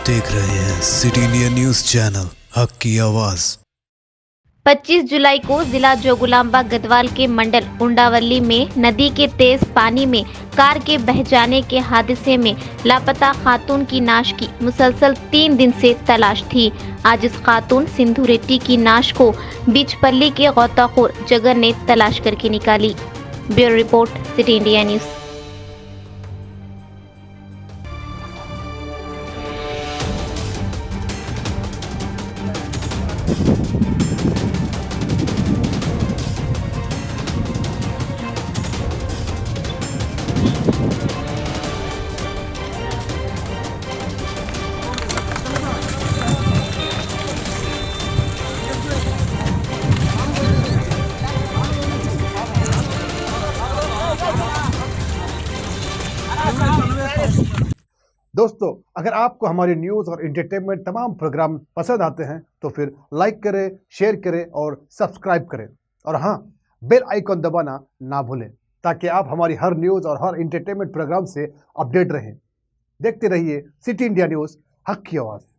देख रहे हैं सिटी इंडिया न्यूज चैनल हक की आवाज। 25 जुलाई को जिला जोगुलांबा गढ़वाल के मंडल उंडावली में नदी के तेज पानी में कार के बह जाने के हादसे में लापता खातून की नाश की मुसलसल 3 दिन से तलाश थी। आज इस खातून सिंधु रेड्डी की नाश को बीचपल्ली के गौताखोर जगन ने तलाश करके निकाली। Bureau report city India news. दोस्तों, अगर आपको हमारी न्यूज़ और एंटरटेनमेंट तमाम प्रोग्राम पसंद आते हैं तो फिर लाइक करें, शेयर करें और सब्सक्राइब करें। और हाँ, बेल आइकॉन दबाना ना भूलें ताकि आप हमारी हर न्यूज़ और हर एंटरटेनमेंट प्रोग्राम से अपडेट रहें। देखते रहिए सिटी इंडिया न्यूज़, हक की आवाज़।